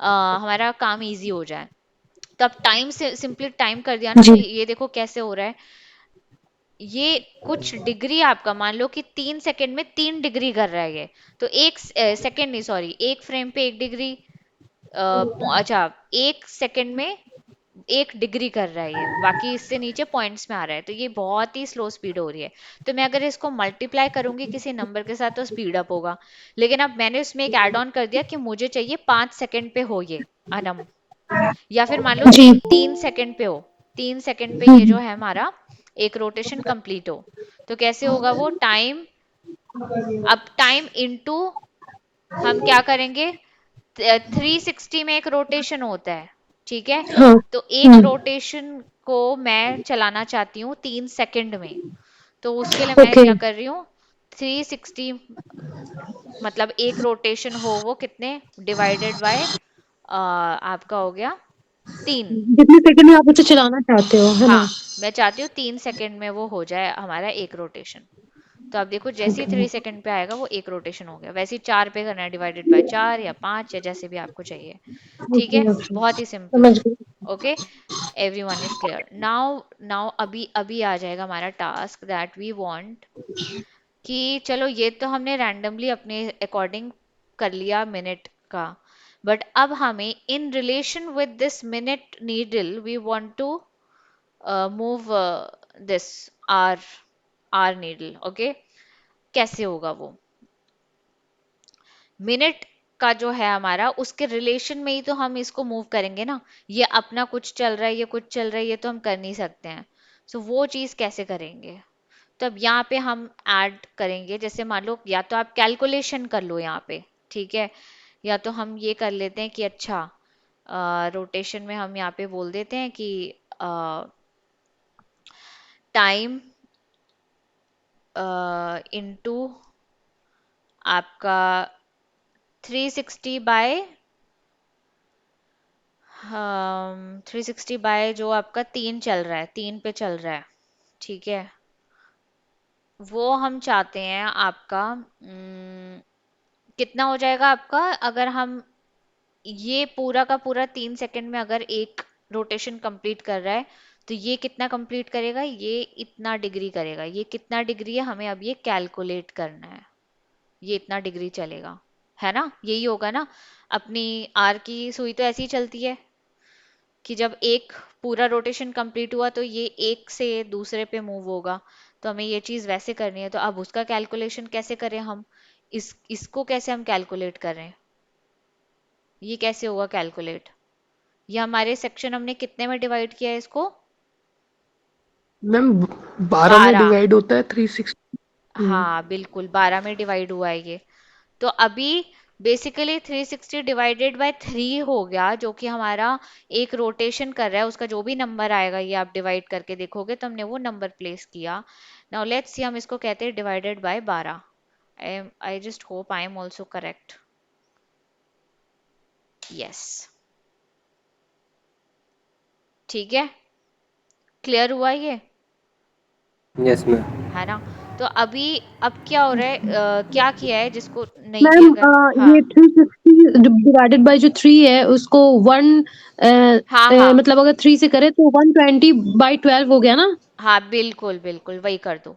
हमारा काम इजी हो जाए। तो अब टाइम से सिंपली टाइम कर दिया ना, जी। तो ये देखो कैसे हो रहा है। ये कुछ डिग्री आपका मान लो कि 3 सेकंड में 3 डिग्री कर रहा है ये, तो एक सेकंड नहीं, सॉरी, एक फ्रेम पे 1 डिग्री, अच्छा, 1 सेकंड में 1 डिग्री कर रहा है ये, बाकी इससे नीचे पॉइंट्स में आ रहा है, तो ये बहुत ही स्लो स्पीड हो रही है। तो मैं अगर इसको मल्टीप्लाई करूंगी किसी नंबर के साथ तो स्पीड अप होगा। लेकिन अब मैंने उसमें एक ऐड ऑन कर दिया कि मुझे चाहिए 5 सेकंड पे हो ये अनम, या फिर मान लो जी। 3 सेकंड पे हो, 3 सेकंड पे ये जो हुँ, है हमारा एक रोटेशन कंप्लीट हो। तो कैसे होगा वो टाइम, अब टाइम इनटू, हम क्या करेंगे, 360 में एक रोटेशन होता है, ठीक है? हाँ। तो एक हुँ, रोटेशन को मैं चलाना चाहती हूँ 3 सेकंड में, तो उसके लिए मैं ओके। क्या कर रही हूँ, 360 मतलब एक रोटेशन हो वो कितने डिवाइडेड बाय आपका हो गया 3। जितने सेकंड में आप उसे चलाना चाहते हो, है ना? हाँ, मैं चाहती हूँ 3 सेकंड में वो हो जाए हमारा एक रोटेशन। तो आप देखो जैसे ही ओके, 3 सेकंड पे आएगा वो एक रोटेशन हो गया। वैसे ही 4 पे करना है, डिवाइडेड बाय 4 या 5 या जैसे भी आपको चाहिए। ठीक ओके, है, ओके, बहुत ही सिंपल। समझ गई। Okay, everyone is clear now. Now अभी अभी आ जाएगा हमारा टास्क दैट वी वांट कि चलो ये तो हमने रैंडमली अपने अकॉर्डिंग कर लिया मिनट का, बट अब हमें in relation with this minute needle we want to move this hour hour needle. Okay, कैसे होगा वो? मिनट का जो है हमारा उसके रिलेशन में ही तो हम इसको मूव करेंगे ना। ये अपना कुछ चल रहा है, ये कुछ चल रहा है, ये तो हम कर नहीं सकते हैं। सो वो चीज कैसे करेंगे? तो अब यहाँ पे हम ऐड करेंगे, जैसे मान लो या तो आप कैलकुलेशन कर लो यहाँ पे, ठीक है, या तो हम ये कर लेते हैं कि अच्छा रोटेशन में हम यहाँ पे बोल देते हैं कि टाइम इनटू आपका 360 बाय 360 बाय जो आपका 3 चल रहा है, 3 पे चल रहा है, ठीक है, वो हम चाहते हैं आपका कितना हो जाएगा आपका अगर हम ये पूरा का पूरा 3 सेकंड में अगर एक रोटेशन कंप्लीट कर रहा है तो ये कितना कंप्लीट करेगा? ये इतना डिग्री करेगा। ये कितना डिग्री है हमें अब ये कैलकुलेट करना है। ये इतना डिग्री चलेगा, है ना? यही होगा ना? अपनी आर की सुई तो ऐसी ही चलती है कि जब एक पूरा रोटेशन कंप्लीट हुआ तो ये एक से दूसरे पे मूव होगा। तो हमें ये चीज वैसे करनी है, तो अब उसका कैलकुलेशन कैसे करें हम? इसको कैसे हम कैलकुलेट करें? ये कैसे होगा कैलकुलेट? ये हमारे सेक्शन हमने कितने में डिवाइड किया है इसको? मैम 12 में 12। डिवाइड होता है 360। हाँ बिल्कुल, 12 में डिवाइड हुआ है ये। तो अभी बेसिकली 360 डिवाइडेड बाय 3 हो गया, जो कि हमारा एक रोटेशन कर रहा है। उसका जो भी नंबर आएगा ये आप डिवाइड करके देखोगे तो हमने वो नंबर प्लेस किया। नाउ लेट्स सी, हम इसको कहते हैं divided by 12। I just hope I am also correct. Yes, ठीक है, क्लियर हुआ ये, Yes, ma'am. है ना? तो अभी अब क्या हो रहा है, क्या किया है जिसको नहीं मैम किया कर। ये हाँ 360 डिवाइडेड बाय जो 3 है उसको 1 हाँ हाँ मतलब अगर 3 से करे तो 120/12 हो गया ना? हाँ, बिल्कुल बिल्कुल वही कर दो।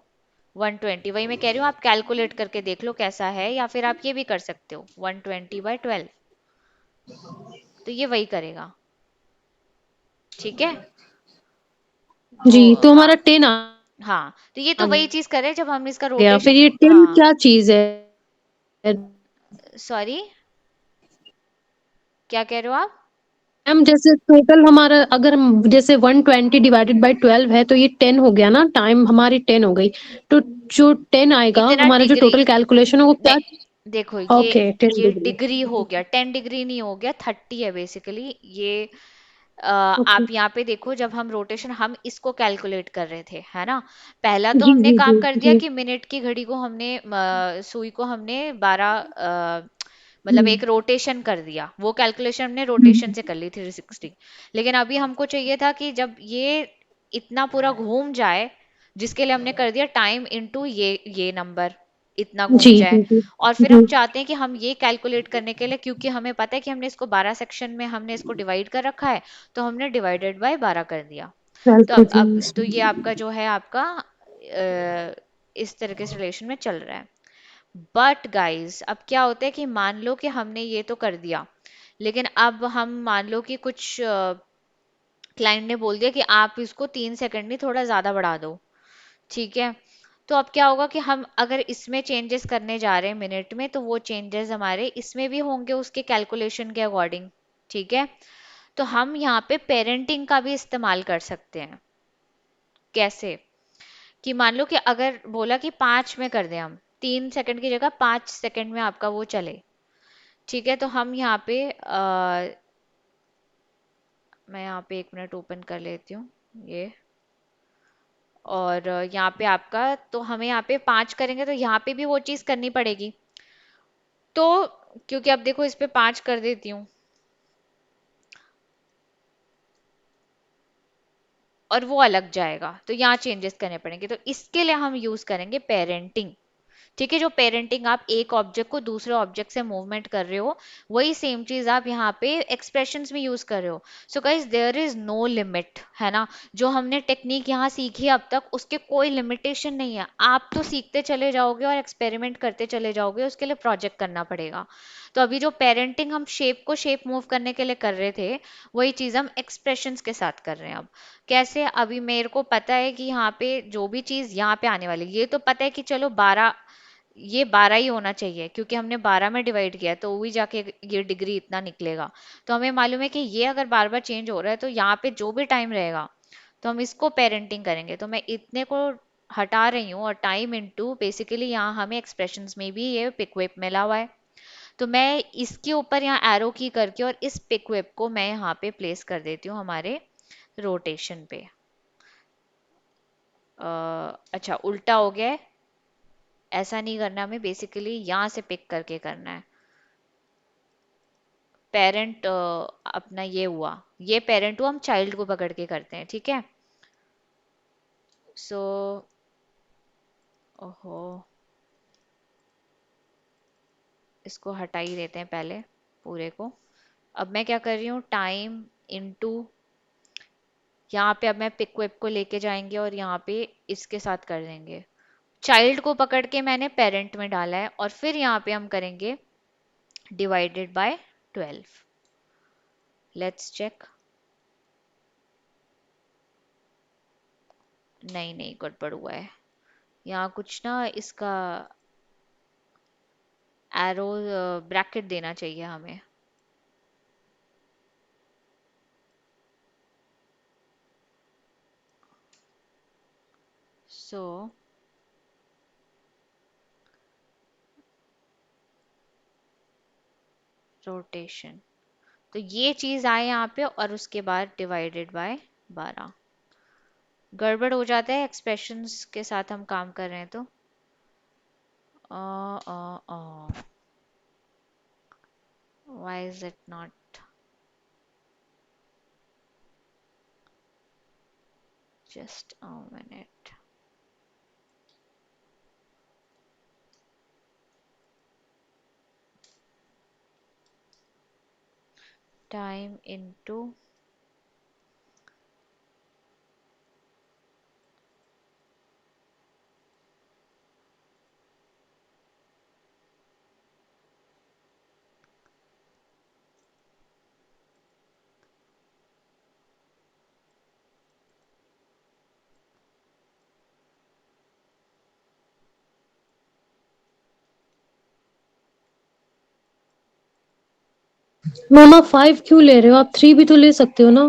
120, वही मैं कह रही हूँ, आप कैलकुलेट करके देख लो कैसा है, या फिर आप ये भी कर सकते हो 120/12। तो ये वही करेगा, ठीक है। वो जी, तो हाँ हमारा 10 आ हाँ, तो ये आ तो वही चीज करे जब हम इसका गया। फिर रोटेशन। ये 10 हाँ, क्या चीज़ है? सॉरी, क्या कह रहे हो आप? मैम जैसे टोटल हमारा अगर हम जैसे 120/12 है तो ये 10 हो गया ना, टाइम हमारी 10 हो गई। तो जो 10 आएगा इतना हमारा जो डिग्री टोटल कैलकुलेशन है वो क्या? नहीं, देखो ये ओके, 10 ये डिग्री। डिग्री हो गया, 10 डिग्री नहीं हो गया, 30 है बेसिकली ये। ओके। आप यहाँ पे देखो, जब हम रोटेशन हम इसको कैलकुलेट कर रहे थे, है ना? पहला तो जी, हमने जी, काम जी, कर दिया जी। कि मिनट की घड़ी को हमने सुई को हमने 12 मतलब हुँ, एक रोटेशन कर दिया। वो कैलकुलेशन हमने रोटेशन हुँ। से कर ली 360। लेकिन अभी हमको चाहिए था कि जब ये इतना पूरा घूम जाए, जिसके लिए हमने कर दिया टाइम इनटू ये नंबर इतना जी, घूम जाए। जी, जी। और फिर जी, हम चाहते हैं कि हम ये कैलकुलेट करने के लिए, क्योंकि हमें पता है कि हमने इसको 12 सेक्शन में हमने इसको डिवाइड कर रखा है, तो हमने डिवाइडेड बाय 12 कर दिया। तो अब तो ये कैलकुलेशन। आपका जो है आपका इस तरह से रिलेशन में चल रहा है। बट गाइस अब क्या होता है कि मान लो कि हमने ये तो कर दिया, लेकिन अब हम मान लो कि कुछ क्लाइंट ने बोल दिया कि आप इसको 3 सेकंड नहीं थोड़ा ज्यादा बढ़ा दो, ठीक है। तो अब क्या होगा कि हम अगर इसमें चेंजेस करने जा रहे हैं मिनट में, तो वो चेंजेस हमारे इसमें भी होंगे उसके कैलकुलेशन के अकॉर्डिंग, ठीक है। तो हम यहाँ पे पेरेंटिंग का भी इस्तेमाल कर सकते हैं। कैसे? कि मान लो कि अगर बोला कि 5 में कर दें हम, 3 सेकंड की जगह 5 सेकंड में आपका वो चले, ठीक है। तो हम यहाँ पे मैं यहाँ पे 1 मिनट ओपन कर लेती हूँ ये, और यहाँ पे आपका, तो हमें यहाँ पे 5 करेंगे तो यहाँ पे भी वो चीज़ करनी पड़ेगी। तो क्योंकि अब देखो इस पे 5 कर देती हूँ और वो अलग जाएगा, तो यहाँ चेंजेस करने पड़ेंगे। तो इसके लिए हम यूज करेंगे पेरेंटिंग। ठीक है, जो पेरेंटिंग आप एक ऑब्जेक्ट को दूसरे ऑब्जेक्ट से मूवमेंट कर रहे हो, वही सेम चीज आप यहाँ पे एक्सप्रेशंस में यूज कर रहे हो। So guys there is no limit, है ना। जो हमने टेक्निक यहाँ सीखी है अब तक, उसके कोई लिमिटेशन नहीं है। आप तो सीखते चले जाओगे और एक्सपेरिमेंट करते चले जाओगे, उसके लिए प्रोजेक्ट करना पड़ेगा। तो अभी जो पेरेंटिंग हम शेप को शेप मूव करने के लिए कर रहे थे, वही चीज हम एक्सप्रेशंस के साथ कर रहे हैं अब। कैसे? अभी मेरे को पता है कि यहाँ पे जो भी चीज यहाँ पे आने वाली, ये तो पता है कि चलो 12, ये 12 ही होना चाहिए क्योंकि हमने 12 में डिवाइड किया है, तो वही जाके ये डिग्री इतना निकलेगा। तो हमें मालूम है कि ये अगर बार बार चेंज हो रहा है तो यहाँ पे जो भी टाइम रहेगा, तो हम इसको पेरेंटिंग करेंगे। तो मैं इतने को हटा रही हूँ और टाइम इनटू, बेसिकली यहाँ हमें एक्सप्रेशंस में भी ये पिकवेप मिला हुआ है। तो मैं इसके ऊपर यहाँ एरो की करके और इस पिकवेप को मैं यहाँ पे प्लेस कर देती हूँ हमारे रोटेशन पे। अच्छा उल्टा हो गया है, ऐसा नहीं करना, हमें बेसिकली यहाँ से पिक करके करना है। पेरेंट अपना ये हुआ, ये पेरेंट हुआ, हम चाइल्ड को पकड़ के करते हैं, ठीक है। सो ओहो, इसको हटा ही देते हैं पहले पूरे को। अब मैं क्या कर रही हूँ, टाइम इनटू, यहाँ पे अब मैं पिक वेप को लेके जाएंगे और यहाँ पे इसके साथ कर देंगे। चाइल्ड को पकड़ के मैंने पेरेंट में डाला है और फिर यहाँ पे हम करेंगे डिवाइडेड बाय 12। Let's check. नहीं नहीं, गड़बड़ हुआ है यहाँ कुछ ना, इसका एरो ब्रैकेट देना चाहिए हमें। सो रोटेशन, तो ये चीज आए यहाँ पे और उसके बाद डिवाइडेड बाय 12। गड़बड़ हो जाता है एक्सप्रेशंस के साथ हम काम कर रहे हैं तो। Why is it not, just a minute. Time into, ma'am आप 5 क्यों ले रहे हो? आप 3 भी तो ले सकते हो ना।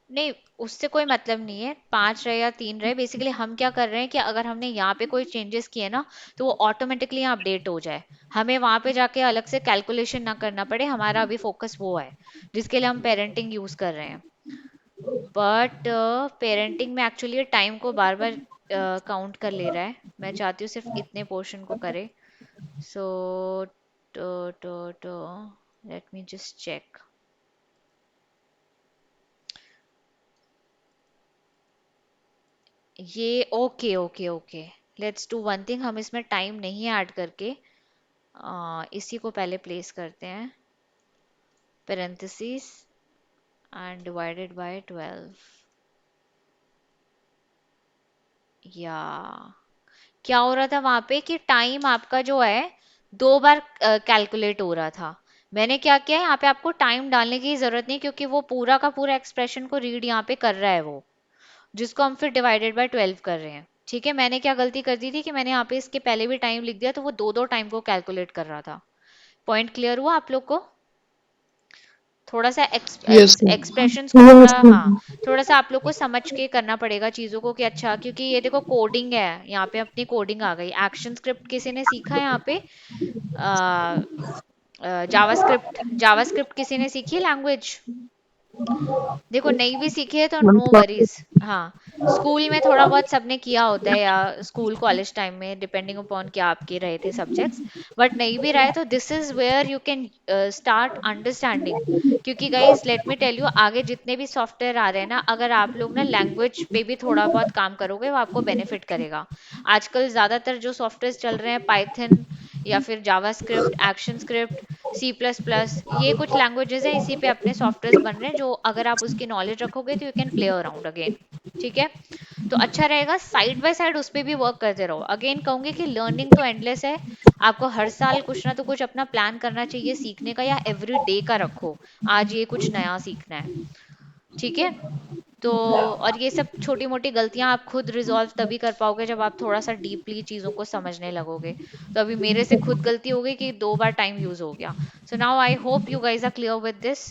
नहीं उससे कोई मतलब नहीं है, 5 रहे या 3 रहे, बेसिकली हम क्या कर रहे हैं कि अगर हमने यहाँ पे कोई चेंजेस किए ना, तो वो ऑटोमेटिकली यहाँ अपडेट हो जाए, हमें वहां पे जाके अलग से कैलकुलेशन ना करना पड़े। हमारा अभी फोकस वो है जिसके लिए हम पेरेंटिंग यूज कर रहे हैं। बट पेरेंटिंग में एक्चुअली टाइम को बार बार काउंट कर ले रहा है। मैं चाहती हूँ सिर्फ इतने पोर्शन को करे। सो तो तो लेट मी जस्ट चेक। ये okay okay okay, let's do one thing, हम इसमें टाइम नहीं ऐड करके इसी को पहले प्लेस करते हैं पेरेंथेसिस एंड डिवाइडेड बाय 12। या क्या हो रहा था वहां पे कि टाइम आपका जो है 2 बार कैलकुलेट हो रहा था। मैंने क्या किया, यहाँ पे आपको टाइम डालने की जरूरत नहीं क्योंकि वो पूरा का पूरा एक्सप्रेशन को रीड यहाँ पे कर रहा है वो, जिसको हम फिर डिवाइडेड बाय 12 कर रहे हैं। ठीक है, मैंने क्या गलती कर दी थी कि मैंने यहाँ पे इसके पहले भी टाइम लिख दिया, तो वो दो दो टाइम को कैलकुलेट कर रहा था। पॉइंट क्लियर हुआ आप लोग को? थोड़ा सा यस एक्सप्रेशंस को थोड़ा, हाँ, थोड़ा सा आप लोग को समझ के करना पड़ेगा चीजों को कि अच्छा, क्योंकि ये देखो कोडिंग है, यहाँ पे अपनी कोडिंग आ गई। एक्शन स्क्रिप्ट किसी ने सीखा है यहाँ पे? जावास्क्रिप्ट, जावास्क्रिप्ट किसी ने सीखी है लैंग्वेज? देखो नहीं भी सीखे है तो नो मतलब वरीज। हाँ, स्कूल में थोड़ा बहुत सबने किया होता है, या स्कूल कॉलेज टाइम में डिपेंडिंग अपॉन क्या आपके रहे थे सब्जेक्ट्स। बट नहीं भी रहे तो this is where you can start understanding. क्योंकि guys let me tell you, आगे जितने भी सॉफ्टवेयर आ रहे हैं ना, अगर आप लोग ना लैंग्वेज पे भी थोड़ा बहुत काम करोगे, वो आपको बेनिफिट करेगा। आजकल ज्यादातर जो सॉफ्टवेयर चल रहे हैं, पाइथन या फिर JavaScript, ActionScript, C plus plus, ये कुछ लैंग्वेजेस हैं, इसी पे अपने सॉफ्टवेयर बन रहे हैं, जो अगर आप उसकी नॉलेज रखोगे तो you can play around again. ठीक है, तो अच्छा रहेगा साइड बाय साइड उस पे भी वर्क करते रहो। अगेन कहूंगी कि लर्निंग तो एंडलेस है। आपको हर साल कुछ ना तो कुछ अपना प्लान करना चाहिए सीखने का, या एवरी डे का रखो, आज ये कुछ नया सीखना है। ठीक है, तो और ये सब छोटी मोटी गलतियां आप खुद रिजॉल्व तभी कर पाओगे जब आप थोड़ा सा डीपली चीजों को समझने लगोगे। तो अभी मेरे से खुद गलती हो गई कि 2 बार टाइम यूज हो गया। So now I hope you guys are clear with this.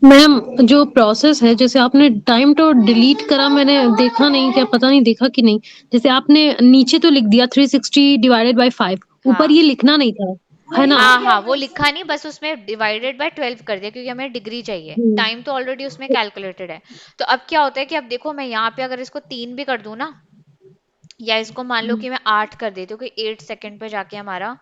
Ma'am, जो प्रोसेस है, जैसे आपने टाइम तो डिलीट करा, मैंने देखा नहीं, क्या पता नहीं देखा कि नहीं। जैसे आपने नीचे तो लिख दिया 360 ÷ 5, ऊपर हाँ ये लिखना नहीं था, है ना? हाँ हाँ, वो लिखा नहीं, बस उसमें डिवाइडेड बाय 12 कर दिया क्योंकि हमें डिग्री चाहिए, हम्म। टाइम तो ऑलरेडी उसमें कैलकुलेटेड है। तो अब क्या होता है कि अब देखो मैं यहाँ पे अगर इसको 3 भी कर दूं ना, या इसको मान लो कि मैं 8 कर देती हूँ कि 8 सेकंड पे जाके हमारा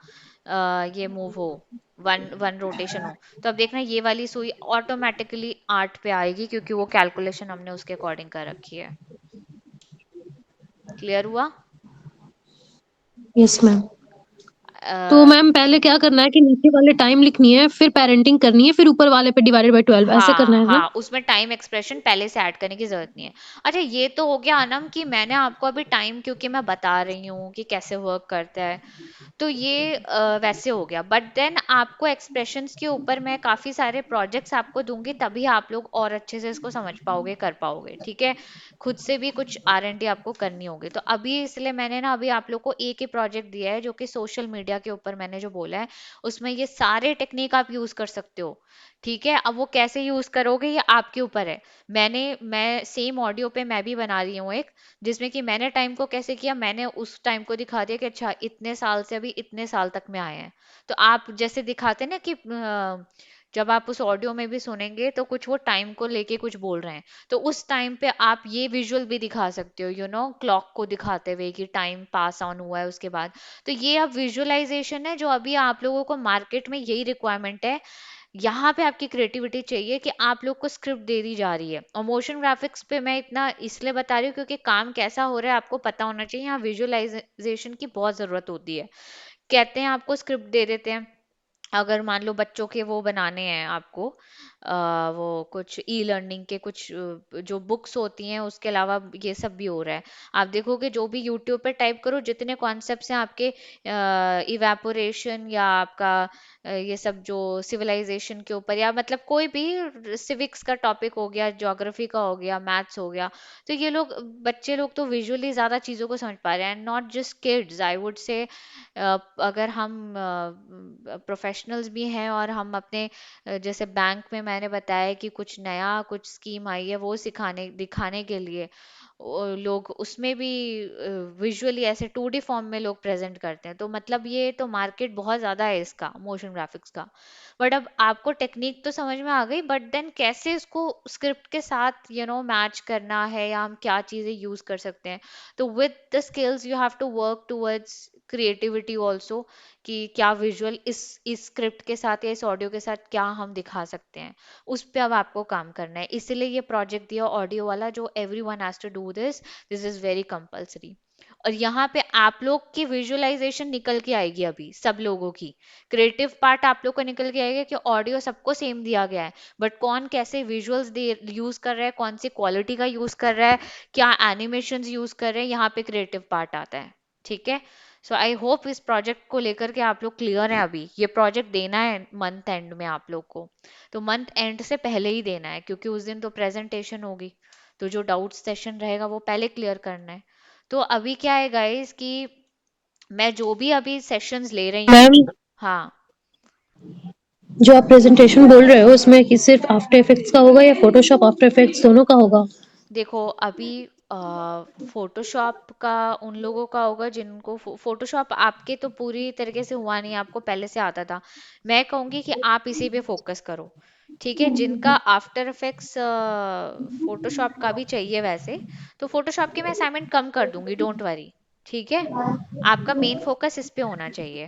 ये मूव हो, वन वन रोटेशन हो। तो अब देखना ये वाली सुई ऑटोमेटिकली 8 पे आएगी, क्योंकि वो कैलकुलेशन हमने उसके अकॉर्डिंग कर रखी है। क्लियर हुआ? Yes ma'am. तो अ, मैम पहले क्या करना है कि नीचे वाले टाइम लिखनी है, फिर पेरेंटिंग करनी है, फिर ऊपर वाले पे डिवाइडेड बाय 12 ऐसे करना हाँ है ना? हाँ, उसमें टाइम एक्सप्रेशन पहले से ऐड करने की जरूरत नहीं है। अच्छा, ये तो हो गया अनम कि मैंने आपको अभी टाइम, क्योंकि मैं बता रही हूँ कि कैसे वर्क करता है, तो ये वैसे हो गया। बट देन आपको एक्सप्रेशंस के ऊपर मैं काफी सारे प्रोजेक्ट्स आपको दूंगी, तभी आप लोग और अच्छे से इसको समझ पाओगे, कर पाओगे। ठीक है, खुद से भी कुछ R&D आपको करनी होगी। तो अभी इसलिए मैंने ना अभी आप लोग को एक ही प्रोजेक्ट दिया है, जो कि सोशल मीडिया के ऊपर मैंने जो बोला है, उसमें ये सारे टेक्निक आप यूज कर सकते हो। ठीक है, अब वो कैसे यूज करोगे ये आपके ऊपर है। मैं सेम ऑडियो पे मैं भी बना रही हूँ एक, जिसमें कि मैंने टाइम को कैसे किया, मैंने उस टाइम को दिखा दिया कि अच्छा इतने साल से अभी इतने साल तक में आए हैं। तो आप जैसे दिखाते ना कि जब आप उस ऑडियो में भी सुनेंगे तो कुछ वो टाइम को लेके कुछ बोल रहे हैं, तो उस टाइम पे आप ये विजुअल भी दिखा सकते हो, क्लॉक को दिखाते हुए कि टाइम पास ऑन हुआ है उसके बाद। तो ये अब विजुअलाइजेशन है, जो अभी आप लोगों को मार्केट में यही रिक्वायरमेंट है। यहाँ पे आपकी क्रिएटिविटी चाहिए कि आप लोग को स्क्रिप्ट दे दी जा रही है। और मोशन ग्राफिक्स पे मैं इतना इसलिए बता रही हूँ क्योंकि काम कैसा हो रहा है आपको पता होना चाहिए, यहाँ विजुअलाइजेशन की बहुत ज़रूरत होती है। कहते हैं आपको स्क्रिप्ट दे देते हैं, अगर मान लो बच्चों के वो बनाने हैं आपको, वो कुछ ई लर्निंग के कुछ जो बुक्स होती हैं, उसके अलावा ये सब भी हो रहा है। आप देखोगे जो भी यूट्यूब पे टाइप करो, जितने कॉन्सेप्ट्स हैं आपके, इवेपोरेशन या आपका ये सब जो सिविलाइजेशन के ऊपर, या मतलब कोई भी सिविक्स का टॉपिक हो गया, ज्योग्राफी का हो गया, मैथ्स हो गया, तो ये लोग बच्चे लोग तो विजुअली ज़्यादा चीज़ों को समझ पा रहे हैं, not just kids I would say. अगर हम प्रोफेशनल्स भी हैं और हम अपने जैसे बैंक में मैंने बताया कि कुछ नया कुछ स्कीम आई है, वो सिखाने दिखाने के लिए लोग उसमें भी विजुअली ऐसे 2D फॉर्म में लोग प्रेजेंट करते हैं। तो मतलब ये तो मार्केट बहुत ज़्यादा है इसका, मोशन ग्राफिक्स का। बट अब आपको टेक्निक तो समझ में आ गई, बट देन कैसे इसको स्क्रिप्ट के साथ मैच करना है, या हम क्या चीज़ें यूज कर सकते हैं। तो with the skills you have to work towards creativity also, कि क्या विजुअल इस स्क्रिप्ट के साथ या इस ऑडियो के साथ क्या हम दिखा सकते हैं, उस पे अब आपको काम करना है। इसीलिए ये प्रोजेक्ट दिया ऑडियो वाला, जो everyone has to do this, this is very compulsory. और यहाँ पे आप लोग की विजुअलाइजेशन निकल के आएगी, अभी सब लोगों की क्रिएटिव पार्ट आप लोग को निकल के आएगा, कि ऑडियो सबको सेम दिया गया है, बट कौन कैसे विजुअल्स दे यूज कर रहा है, कौन सी क्वालिटी का यूज कर रहा है, क्या एनिमेशंस यूज कर रहे हैं, यहाँ पे क्रिएटिव पार्ट आता है। ठीक है, सो आई होप इस प्रोजेक्ट को लेकर के आप लोग क्लियर हैं। अभी ये प्रोजेक्ट देना है मंथ एंड में आप लोग को, तो मंथ एंड से पहले ही देना है, क्योंकि उस दिन तो प्रेजेंटेशन होगी, तो जो डाउट सेशन रहेगा वो पहले क्लियर करना है। तो अभी क्या है गाइस कि मैं जो भी अभी सेशंस ले रही हूँ। मैम, हाँ, जो आप प्रेजेंटेशन बोल रहे हो उसमें कि सिर्फ आफ्टर इफेक्ट्स का होगा या फोटोशॉप आफ्टर इफेक्ट्स दोनों का होगा? देखो अभी फोटोशॉप का उन लोगों का होगा जिनको फोटोशॉप आपके तो पूरी तरीके से हुआ नहीं, आपको पहले से आता था। मैं कहूंगी कि आप इसी पे फोकस करो, ठीक है, जिनका आफ्टर इफेक्ट्स फोटोशॉप का भी चाहिए वैसे, तो फोटोशॉप की मैं असाइनमेंट कम कर दूंगी, डोंट वरी। ठीक है, आपका मेन फोकस इस पे होना चाहिए।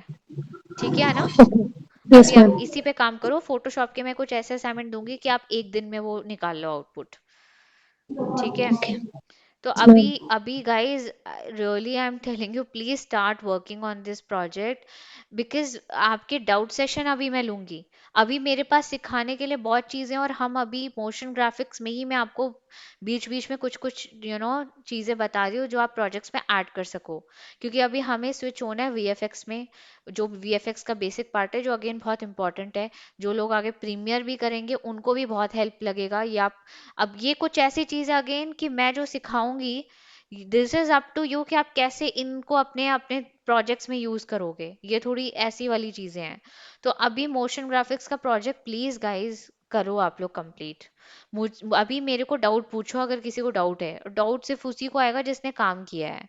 ठीक है ना? यस अभी मैम। आप इसी पे काम करो, फोटोशॉप के मैं कुछ ऐसे असाइनमेंट दूंगी कि आप एक दिन में वो निकाल लो आउटपुट। ठीक है, ओके तो मैम। अभी अभी guys, really I am telling you, please start working on this project, because आपके डाउट सेशन अभी मैं लूंगी। अभी मेरे पास सिखाने के लिए बहुत चीजें, और हम अभी मोशन ग्राफिक्स में ही मैं आपको बीच बीच में कुछ कुछ चीजें बता रही हूँ जो आप प्रोजेक्ट्स में ऐड कर सको। क्योंकि अभी हमें स्विच होना है वीएफएक्स में, जो वीएफएक्स का बेसिक पार्ट है, जो अगेन बहुत इंपॉर्टेंट है। जो लोग आगे प्रीमियर भी करेंगे उनको भी बहुत हेल्प लगेगा, या अब ये कुछ ऐसी चीज है अगेन कि मैं जो सिखाऊंगी, this is up to you कि आप कैसे इनको अपने अपने प्रोजेक्ट्स में यूज करोगे। ये थोड़ी ऐसी वाली चीजें हैं। तो अभी मोशन ग्राफिक्स का प्रोजेक्ट प्लीज गाइस करो आप लोग कंप्लीट। मुझ अभी मेरे को डाउट पूछो, अगर किसी को डाउट है, डाउट सिर्फ उसी को आएगा जिसने काम किया है।